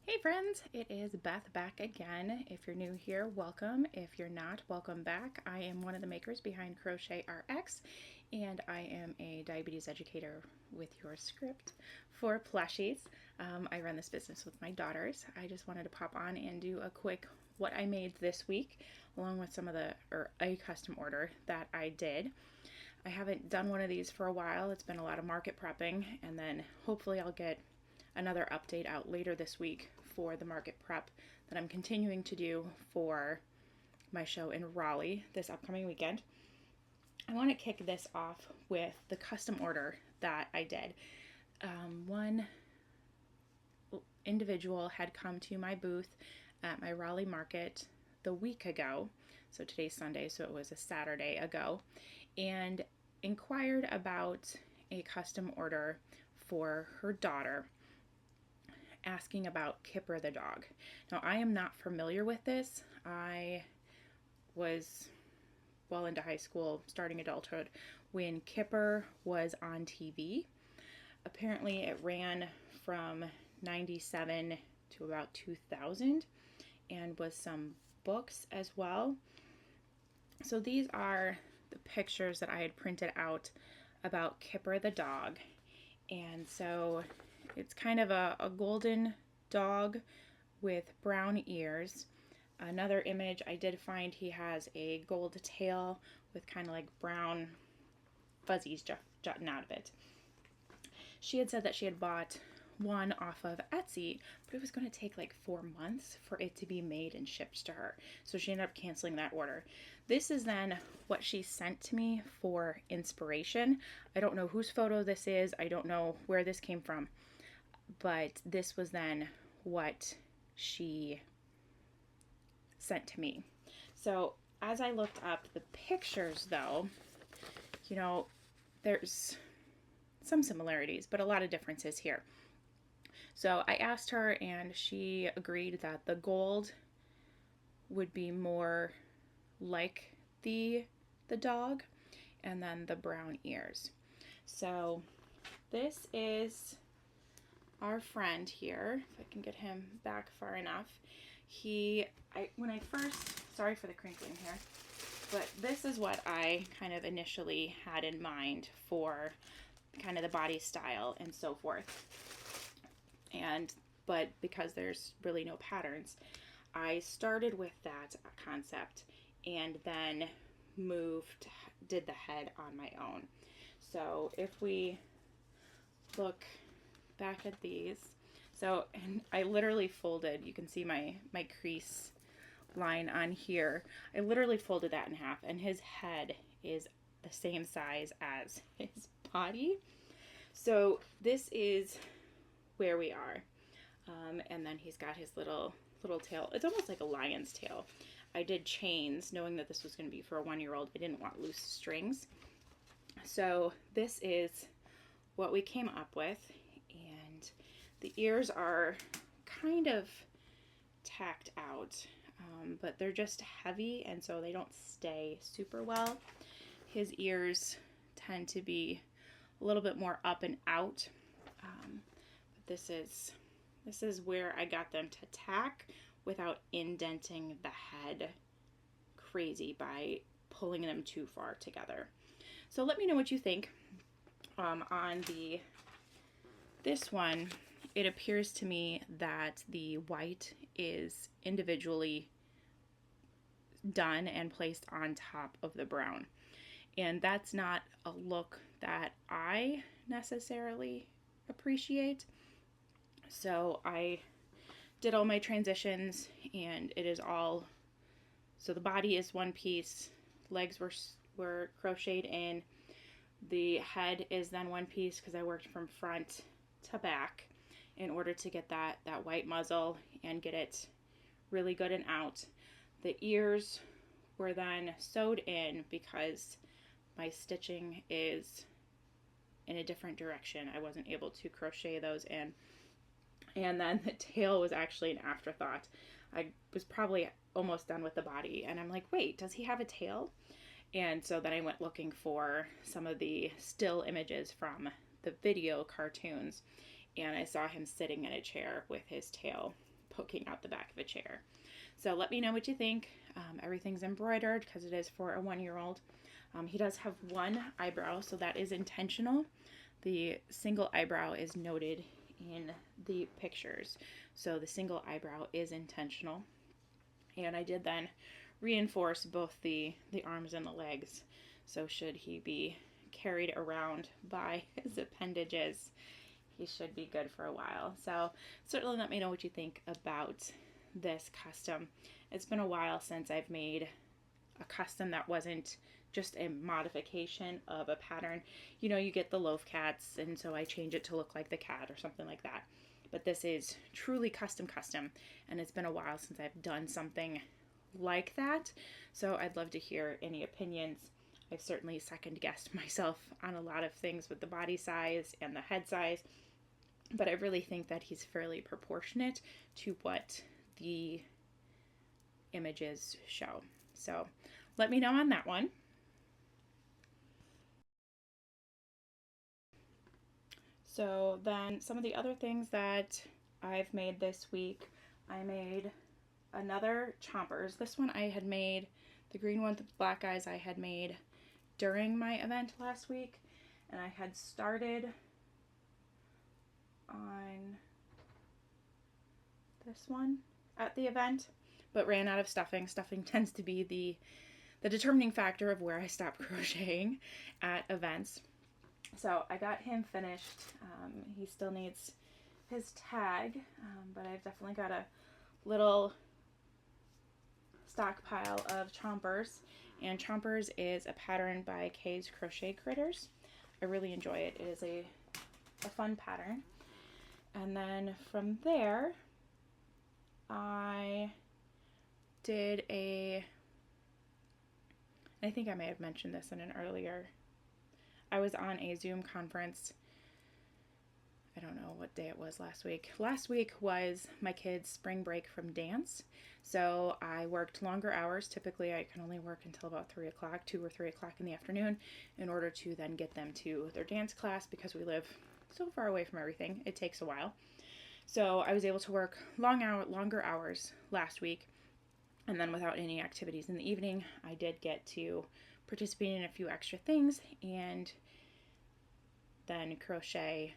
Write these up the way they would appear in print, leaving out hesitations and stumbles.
Hey friends, it is Beth back again. If you're new here, welcome. If you're not, welcome back. I am one of the makers behind crochetrx, and I am a diabetes educator with your script for plushies. I run this business with my daughters. I just wanted to pop on and do a quick what I made this week, along with a custom order that I did. I haven't done one of these for a while. It's been a lot of market prepping, and then hopefully I'll get another update out later this week for the market prep that I'm continuing to do for my show in Raleigh this upcoming weekend. I want to kick this off with the custom order that I did. One individual had come to my booth at my Raleigh market the week ago, so today's Sunday, so it was a Saturday ago, and inquired about a custom order for her daughter, asking about Kipper the dog. Now, I am not familiar with this. I was well into high school, starting adulthood, when Kipper was on TV. Apparently, it ran from 97 to about 2000 and was some books as well. So these are the pictures that I had printed out about Kipper the dog. And so it's kind of a golden dog with brown ears. Another image I did find, he has a gold tail with kind of like brown fuzzies jutting out of it. She had said that she had bought one off of Etsy, but it was going to take like 4 months for it to be made and shipped to her. So she ended up canceling that order. This is then what she sent to me for inspiration. I don't know whose photo this is. I don't know where this came from. But this was then what she sent to me. So as I looked up the pictures, though, there's some similarities, but a lot of differences here. So I asked her, and she agreed that the gold would be more like the dog, and then the brown ears. So this is our friend here, if I can get him back far enough. Sorry for the crinkling here, but this is what I kind of initially had in mind for kind of the body style and so forth. But because there's really no patterns, I started with that concept and then did the head on my own. So if we look back at these, and I literally folded, you can see my crease line on here. I literally folded that in half, and his head is the same size as his body. So this is where we are. And then he's got his little tail. It's almost like a lion's tail. I did chains, knowing that this was going to be for a 1-year-old. I didn't want loose strings. So this is what we came up with. And the ears are kind of tacked out, but they're just heavy, and so they don't stay super well. His ears tend to be a little bit more up and out. But this is where I got them to tack without indenting the head crazy by pulling them too far together. So let me know what you think. On this one, it appears to me that the white is individually done and placed on top of the brown. And that's not a look that I necessarily appreciate. So I did all my transitions, and it is all, so the body is one piece, legs were crocheted in, the head is then one piece because I worked from front to back in order to get that white muzzle and get it really good and out. The ears were then sewed in because my stitching is in a different direction. I wasn't able to crochet those in. And then the tail was actually an afterthought. I was probably almost done with the body, and I'm like, wait, does he have a tail? And so then I went looking for some of the still images from the video cartoons, and I saw him sitting in a chair with his tail poking out the back of a chair. So let me know what you think. Everything's embroidered because it is for a 1-year-old. He does have one eyebrow, so that is intentional. The single eyebrow is noted in the pictures. So the single eyebrow is intentional. And I did then reinforce both the arms and the legs. So should he be carried around by his appendages, he should be good for a while. So certainly let me know what you think about this custom. It's been a while since I've made a custom that wasn't just a modification of a pattern. You know, you get the loaf cats, and so I change it to look like the cat or something like that. But this is truly custom, and it's been a while since I've done something like that. So I'd love to hear any opinions. I've certainly second guessed myself on a lot of things with the body size and the head size, but I really think that he's fairly proportionate to what the images show. So let me know on that one. So then some of the other things that I've made this week, I made another chompers. This one I had made, the green one with the black eyes I had made during my event last week, and I had started on this one at the event, but ran out of stuffing. Stuffing tends to be the determining factor of where I stop crocheting at events. So I got him finished. He still needs his tag, but I've definitely got a little stockpile of chompers. And chompers is a pattern by Kay's Crochet Critters. I really enjoy it. It is a fun pattern. And then from there, I did I think I may have mentioned this in an earlier, I was on a Zoom conference. I don't know what day it was last week. Last week was my kids' spring break from dance. So I worked longer hours. Typically I can only work until about 3 o'clock, 2 or 3 o'clock in the afternoon, in order to then get them to their dance class, because we live so far away from everything. It takes a while. So I was able to work longer hours last week. And then without any activities in the evening, I did get to participate in a few extra things and then crochet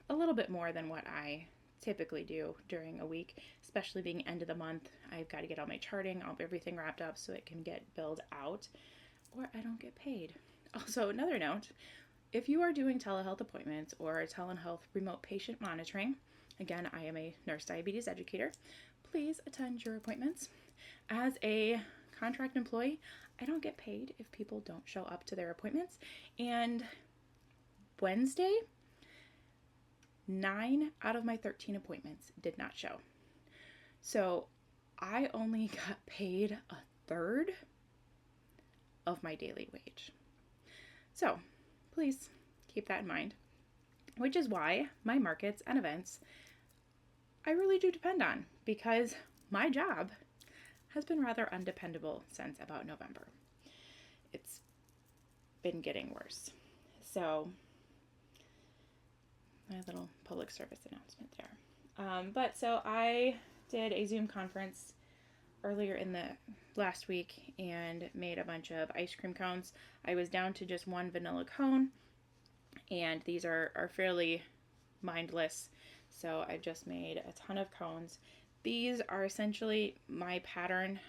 a little bit more than what I typically do during a week, especially being end of the month. I've got to get all my charting, everything wrapped up so it can get billed out, or I don't get paid. Also, another note, if you are doing telehealth appointments or telehealth remote patient monitoring, again, I am a nurse diabetes educator, please attend your appointments. As a contract employee, I don't get paid if people don't show up to their appointments. And Wednesday, 9 out of my 13 appointments did not show. So I only got paid a third of my daily wage. So please keep that in mind, which is why my markets and events I really do depend on, because my job has been rather undependable since about November. It's been getting worse. So my little public service announcement there. But so I did a Zoom conference earlier in the last week and made a bunch of ice cream cones. I was down to just one vanilla cone, and these are fairly mindless. So I've just made a ton of cones. These are essentially my pattern.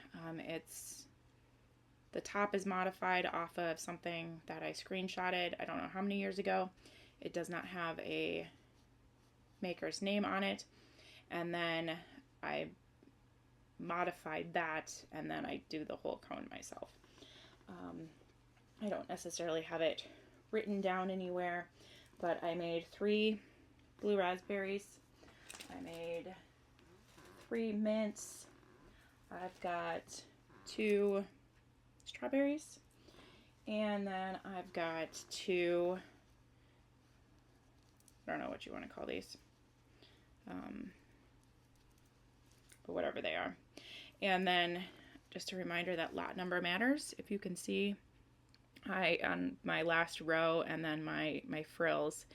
The top is modified off of something that I screenshotted I don't know how many years ago. It does not have a maker's name on it. And then I modified that, and then I do the whole cone myself. I don't necessarily have it written down anywhere, but I made 3 blue raspberries. I made 3 mints. I've got 2 strawberries, and then I've got 2, I don't know what you want to call these, but whatever they are. And then just a reminder that lot number matters. If you can see, on my last row and then my frills,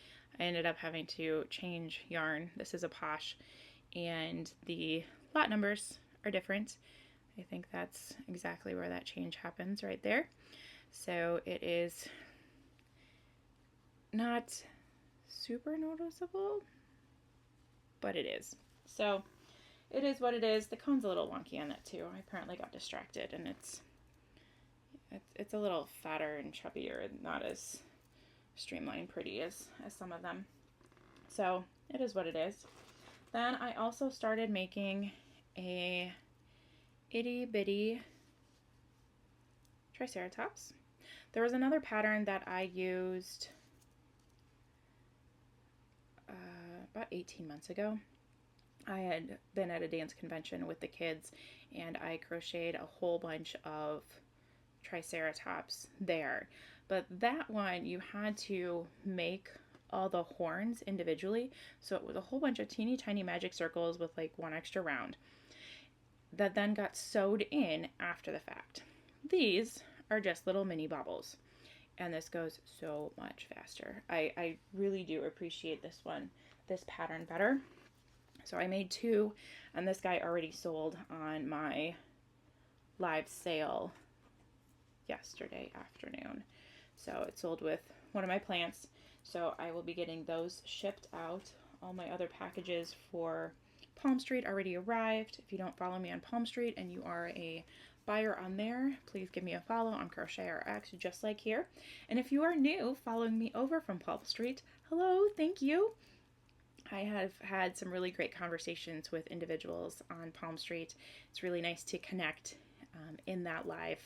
I ended up having to change yarn. This is a Posh, and the lot numbers are different. I think that's exactly where that change happens right there. So it is not super noticeable, but it is. So it is what it is. The cone's a little wonky on that too. I apparently got distracted, and it's a little fatter and chubbier and not as streamlined pretty as some of them. So it is what it is. Then I also started making a itty bitty triceratops. There was another pattern that I used about 18 months ago. I had been at a dance convention with the kids, and I crocheted a whole bunch of triceratops there. But that one, you had to make all the horns individually. So it was a whole bunch of teeny tiny magic circles with like one extra round that then got sewed in after the fact. These are just little mini baubles, and this goes so much faster. I really do appreciate this pattern better. So I made 2, and this guy already sold on my live sale yesterday afternoon. So it sold with one of my plants. So I will be getting those shipped out. All my other packages for Palmstreet already arrived. If you don't follow me on Palmstreet and you are a buyer on there, please give me a follow on crochetrx, just like here. And if you are new following me over from Palmstreet, hello, thank you. I have had some really great conversations with individuals on Palmstreet. It's really nice to connect in that live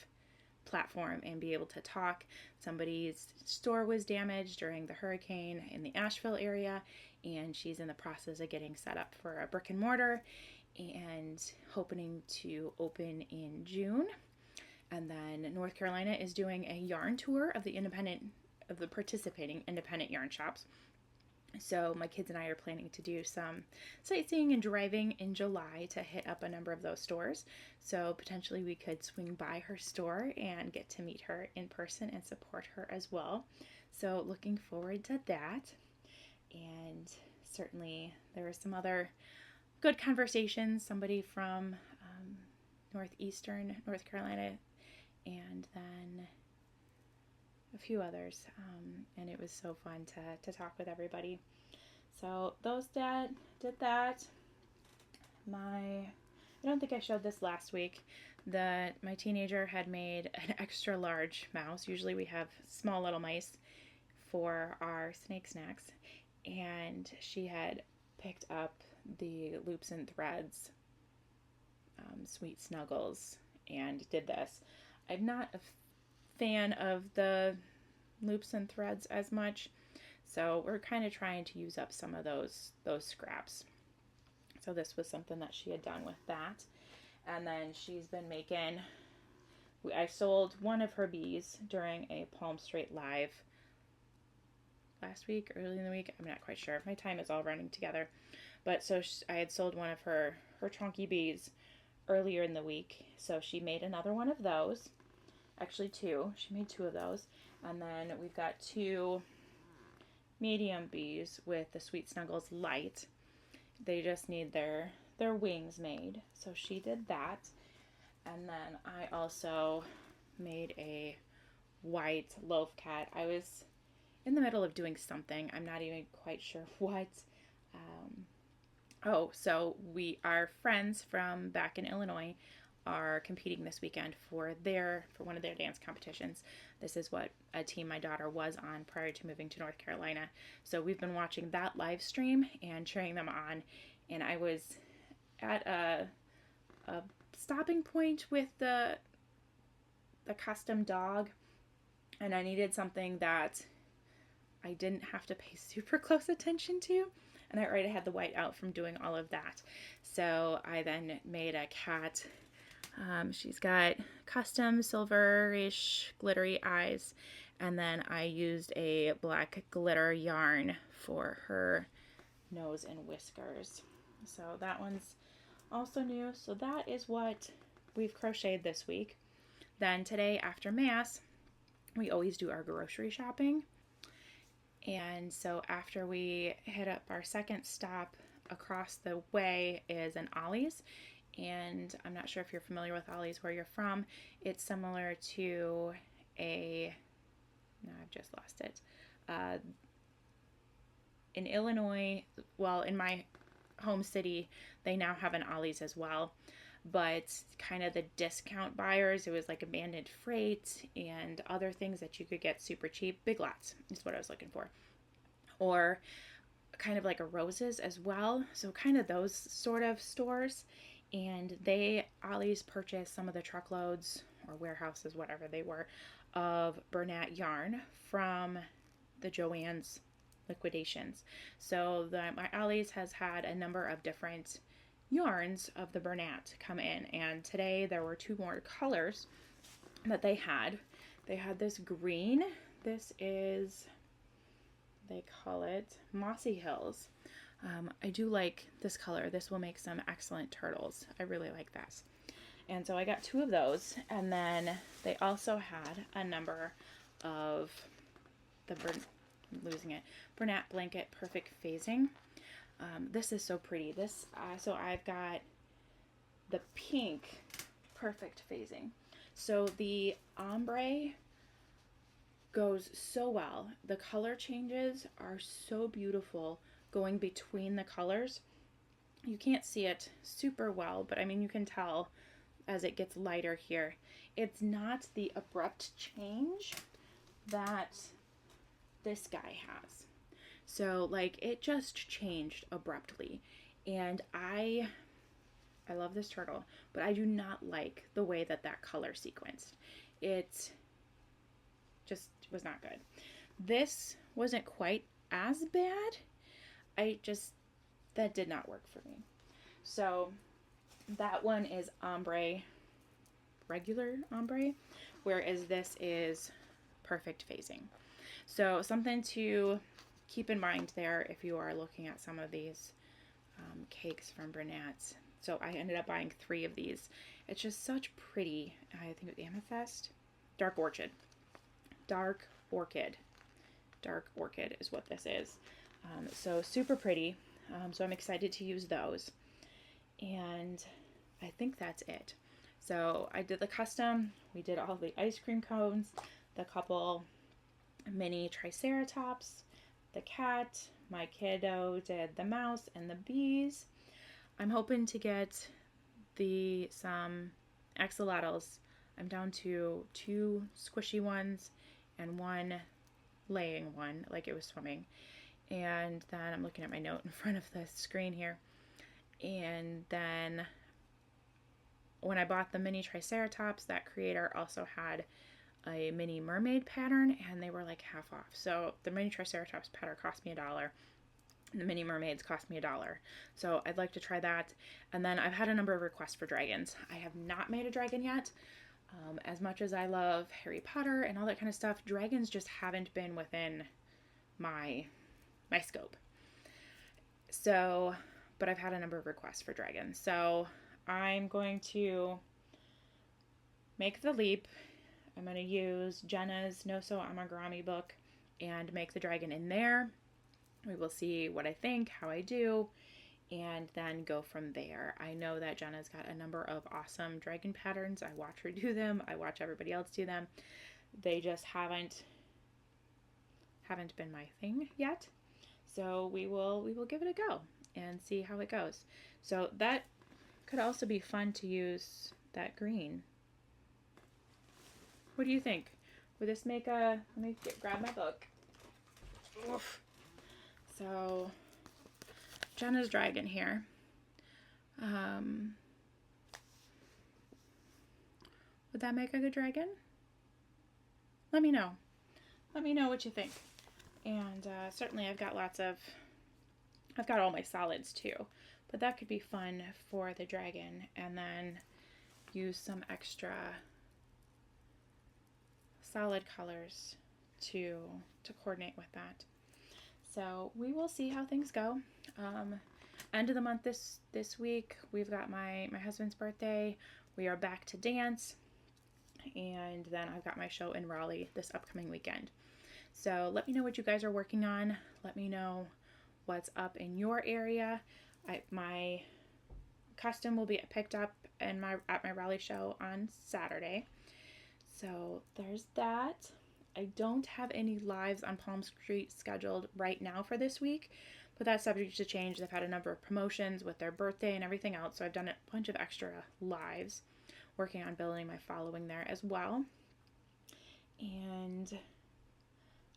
platform and be able to talk. Somebody's store was damaged during the hurricane in the Asheville area, and she's in the process of getting set up for a brick and mortar and hoping to open in June. And then North Carolina is doing a yarn tour of the participating independent yarn shops. So my kids and I are planning to do some sightseeing and driving in July to hit up a number of those stores. So potentially we could swing by her store and get to meet her in person and support her as well. So looking forward to that. And certainly there were some other good conversations. Somebody from northeastern North Carolina, and then a few others, and it was so fun to talk with everybody. So those that did that. I don't think I showed this last week, that my teenager had made an extra large mouse. Usually we have small little mice for our snake snacks, and she had picked up the Loops and Threads Sweet Snuggles and did this. I'm not a fan of the Loops and Threads as much, so we're kind of trying to use up some of those scraps. So this was something that she had done with that. And then she's been making, I sold one of her bees during a Palmstreet live last week, early in the week. I'm not quite sure. My time is all running together. But so I had sold one of her chunky bees earlier in the week. So she made another one of those. Actually 2. She made 2 of those. And then we've got 2 medium bees with the Sweet Snuggles Light. They just need their wings made. So she did that. And then I also made a white loaf cat. I was in the middle of doing something. I'm not even quite sure what. So our friends from back in Illinois are competing this weekend for one of their dance competitions. This is what a team my daughter was on prior to moving to North Carolina. So we've been watching that live stream and cheering them on. And I was at a stopping point with the custom dog, and I needed something that I didn't have to pay super close attention to. And I already had the white out from doing all of that. So I then made a cat. She's got custom silverish glittery eyes, and then I used a black glitter yarn for her nose and whiskers. So that one's also new. So that is what we've crocheted this week. Then today after Mass, we always do our grocery shopping. And so after we hit up our second stop across the way is an Ollie's, and I'm not sure if you're familiar with ollies where you're from. It's similar to no, I've just lost it. In Illinois, well, in my home city, they now have an Ollie's as well. But kind of the discount buyers, it was like abandoned freight and other things that you could get super cheap. Big Lots is what I was looking for. Or kind of like a Rose's as well. So kind of those sort of stores. And Ollie's purchased some of the truckloads or warehouses, whatever they were, of Bernat yarn from the Joann's liquidations. So my Ollie's has had a number of different yarns of the Bernat come in, and today there were 2 more colors that they had. They had this green. This is, they call it Mossy Hills. I do like this color. This will make some excellent turtles. I really like this. And so I got 2 of those, and then they also had a number of the Bernat Blanket Perfect Phasing. This is so pretty. So I've got the pink Perfect Phasing. So the ombre goes so well. The color changes are so beautiful going between the colors. You can't see it super well, but I mean, you can tell as it gets lighter here. It's not the abrupt change that this guy has. So like it just changed abruptly, and I love this turtle, but I do not like the way that color sequenced. It just was not good. This wasn't quite as bad. That did not work for me. So that one is ombre, regular ombre, whereas this is perfect phasing. So something to keep in mind there if you are looking at some of these cakes from Bernat. So I ended up buying 3 of these. It's just such pretty, I think it's amethyst, dark orchid is what this is. So super pretty. So I'm excited to use those. And I think that's it. So I did the custom. We did all the ice cream cones, the couple mini triceratops, the cat, my kiddo did the mouse and the bees. I'm hoping to get some axolotls. I'm down to 2 squishy ones and 1 laying one, like it was swimming. And then I'm looking at my note in front of the screen here. And then when I bought the mini triceratops, that creator also had a mini mermaid pattern, and they were like half off. So the mini triceratops pattern cost me $1, and the mini mermaids cost me $1. So I'd like to try that. And then I've had a number of requests for dragons. I have not made a dragon yet. As much as I love Harry Potter and all that kind of stuff, dragons just haven't been within my scope. So, but I've had a number of requests for dragons. So I'm going to make the leap. I'm going to use Jenna's No So Amigurumi book and make the dragon in there. We will see what I think, how I do, and then go from there. I know that Jenna's got a number of awesome dragon patterns. I watch her do them. I watch everybody else do them. They just haven't been my thing yet. So we will give it a go and see how it goes. So that could also be fun to use, that green. What do you think? Would this make let me grab my book. Oof. So, Jenna's dragon here. Would that make a good dragon? Let me know. Let me know what you think. And certainly I've got all my solids too. But that could be fun for the dragon. And then use some extra solid colors to coordinate with that. So we will see how things go. End of the month this week, we've got my husband's birthday. We are back to dance. And then I've got my show in Raleigh this upcoming weekend. So let me know what you guys are working on. Let me know what's up in your area. My custom will be picked up at my Raleigh show on Saturday. So there's that. I don't have any lives on Palmstreet scheduled right now for this week, but that's subject to change. They've had a number of promotions with their birthday and everything else, so I've done a bunch of extra lives, working on building my following there as well. And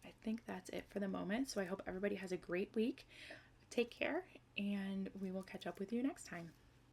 I think that's it for the moment. So I hope everybody has a great week. Take care, and we will catch up with you next time.